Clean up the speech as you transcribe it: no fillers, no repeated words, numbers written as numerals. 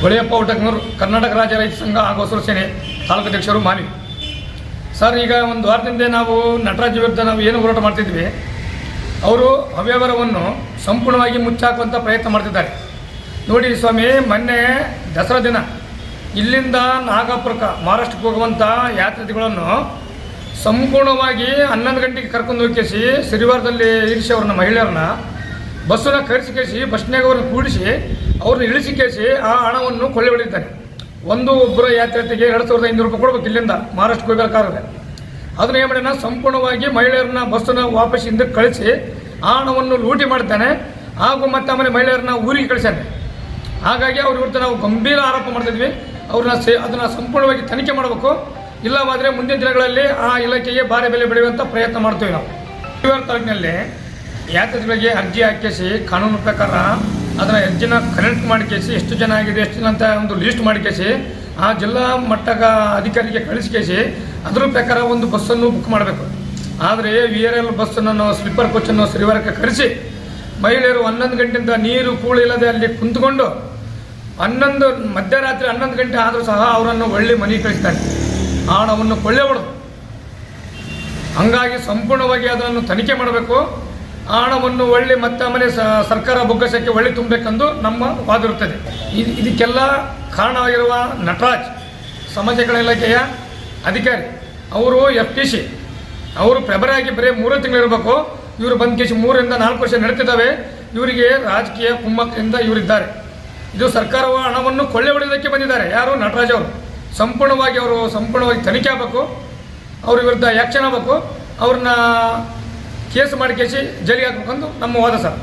ಹೊಳೆಯಪ್ಪ ಊಟಕ್ನೂರು, ಕರ್ನಾಟಕ ರಾಜ್ಯ ರೈತ ಸಂಘ ಹಾಗೂ ಹಸಿರು ಸೇನೆ ತಾಲೂಕು ಅಧ್ಯಕ್ಷರು ಮಾಲಿ. ಸರ್, ಈಗ ಒಂದು ವಾರದಿಂದ ನಾವು ನಟರಾಜ್ ವಿರುದ್ಧ ನಾವು ಏನು ಹೋರಾಟ ಮಾಡ್ತಿದ್ವಿ, ಅವರು ಅವ್ಯವಹಾರವನ್ನು ಸಂಪೂರ್ಣವಾಗಿ ಮುಚ್ಚಾಕುವಂಥ ಪ್ರಯತ್ನ ಮಾಡ್ತಿದ್ದಾರೆ. ನೋಡಿ ಸ್ವಾಮಿ, ಮೊನ್ನೆ ದಸರಾ ದಿನ ಇಲ್ಲಿಂದ ನಾಗಪುರಕ್ಕೆ ಮಹಾರಾಷ್ಟ್ರಕ್ಕೆ ಹೋಗುವಂಥ ಯಾತ್ರಿಗಳನ್ನು ಸಂಪೂರ್ಣವಾಗಿ 11 ಗಂಟೆಗೆ ಕರ್ಕೊಂಡು ಹೋಗಿಸಿ ಸಿರಿವಾರದಲ್ಲಿ ಇರಿಸಿ ಅವ್ರನ್ನ ಮಹಿಳೆಯರನ್ನ ಬಸ್ಸನ್ನ ಕರೆಸಿ ಬಸ್ನಾಗ ಅವ್ರನ್ನ ಕೂಡಿಸಿ ಅವ್ರನ್ನ ಇಳಿಸಿ ಕೇಸಿ ಆ ಹಣವನ್ನು ಕೊಳ್ಳೆ ಹೊಡಿತಾರೆ. ಒಬ್ಬರ ಯಾತ್ರೆಗೆ 2500 ರೂಪಾಯಿ ಕೊಡ್ಬೇಕು ಇಲ್ಲಿಂದ ಮಹಾರಾಷ್ಟ್ರಕ್ಕೆ ಹೋಗಬೇಕಾದ್ರೆ. ಅದನ್ನ ಏನು ಮಾಡಿನ ಸಂಪೂರ್ಣವಾಗಿ ಮಹಿಳೆಯರನ್ನ ಬಸ್ಸನ್ನ ವಾಪಸ್ ಹಿಂದಕ್ಕೆ ಕಳಿಸಿ ಆ ಹಣವನ್ನು ಲೂಟಿ ಮಾಡ್ತಾನೆ ಹಾಗೂ ಮತ್ತೆ ಆಮೇಲೆ ಮಹಿಳೆಯರನ್ನ ಊರಿಗೆ ಕಳಿಸ್ತಾನೆ. ಹಾಗಾಗಿ ಅವ್ರ ವಿರುದ್ಧ ನಾವು ಗಂಭೀರ ಆರೋಪ ಮಾಡ್ತಿದ್ವಿ. ಅದನ್ನು ಸಂಪೂರ್ಣವಾಗಿ ತನಿಖೆ ಮಾಡಬೇಕು. ಇಲ್ಲವಾದರೆ ಮುಂದಿನ ದಿನಗಳಲ್ಲಿ ಆ ಇಲಾಖೆಗೆ ಭಾರಿ ಬೆಲೆ ಬೆಳೆಯುವಂಥ ಪ್ರಯತ್ನ ಮಾಡ್ತೀವಿ. ನಾವು ಶಿವರ ತಾಲೂಕಿನಲ್ಲಿ ಯಾತ್ರಿಗಳಿಗೆ ಅರ್ಜಿ ಹಾಕಿಸಿ ಕಾನೂನು ಪ್ರಕಾರ ಅದನ್ನು ಅರ್ಜಿನ ಕನೆಕ್ಟ್ ಮಾಡಿಕೇಸಿ ಎಷ್ಟು ಜನ ಆಗಿದೆ ಎಷ್ಟು ಜನ ಅಂತ ಒಂದು ಲೀಸ್ಟ್ ಮಾಡಿಕೇಸಿ ಆ ಜಿಲ್ಲಾ ಮಟ್ಟದ ಅಧಿಕಾರಿಗೆ ಕಳಿಸ್ಕೇಸಿ ಅದರ ಪ್ರಕಾರ ಒಂದು ಬಸ್ಸನ್ನು ಬುಕ್ ಮಾಡಬೇಕು. ಆದರೆ VRL ಬಸ್ಸನ್ನು ಸ್ಲೀಪರ್ ಕೋಚನ್ನು ಶ್ರೀವಾರಕ್ಕೆ ಕರೆಸಿ ಮಹಿಳೆಯರು 11 ಗಂಟೆಯಿಂದ ನೀರು ಕೂಳು ಇಲ್ಲದೆ ಅಲ್ಲಿ ಕುಂತ್ಕೊಂಡು ಮಧ್ಯರಾತ್ರಿ 11 ಗಂಟೆ ಆದರೂ ಸಹ ಅವರನ್ನು ಒಳ್ಳೆ ಮನೆಗೆ ಕಳಿಸ್ತಾರೆ. ಆ ಹಣವನ್ನು ಕೊಳ್ಳೆ ಹೊಡೆದು ಹಂಗಾಗಿ ಸಂಪೂರ್ಣವಾಗಿ ಅದನ್ನು ತನಿಖೆ ಮಾಡಬೇಕು. ಆ ಹಣವನ್ನು ಒಳ್ಳೆ ಮತ್ತೆ ಆಮೇಲೆ ಸರ್ಕಾರ ಬೊಗ್ಗಸಕ್ಕೆ ಒಳ್ಳೆ ತುಂಬಬೇಕೆಂದು ನಮ್ಮ ವಾದ ಇರುತ್ತದೆ. ಇದಕ್ಕೆಲ್ಲ ಕಾರಣವಾಗಿರುವ ನಟರಾಜ್ ಸಮಾಜ ಕಲ್ಯಾಣ ಇಲಾಖೆಯ ಅಧಿಕಾರಿ ಅವರು FTC ಅವರು ಫೆಬ್ರವರಿ ಬರೀ 3 ತಿಂಗಳಿರಬೇಕು. ಇವರು ಬಂದ ಕೇಸಿ 3 ರಿಂದ 4 ವರ್ಷ ನಡೀತಿದ್ದಾವೆ. ಇವರಿಗೆ ರಾಜಕೀಯ ಕುಮ್ಮಕ್ಕಿಂದ ಇವರಿದ್ದಾರೆ. ಇದು ಸರ್ಕಾರವ ಹಣವನ್ನು ಕೊಳ್ಳೆ ಹೊಡೆಯೋದಕ್ಕೆ ಬಂದಿದ್ದಾರೆ. ಯಾರು? ನಟರಾಜ್ ಅವರು. ಸಂಪೂರ್ಣವಾಗಿ ತನಿಖೆ ಆಗಬೇಕು. ಅವ್ರ ವಿರುದ್ಧ ಆ್ಯಕ್ಷನ್ ಆಗಬೇಕು. ಅವ್ರನ್ನ ಕೇಸ್ ಮಾಡಿ ಜೈಲಿಗೆ ಹಾಕಬೇಕಂದು ನಮ್ಮ ವಾದ ಸರ್.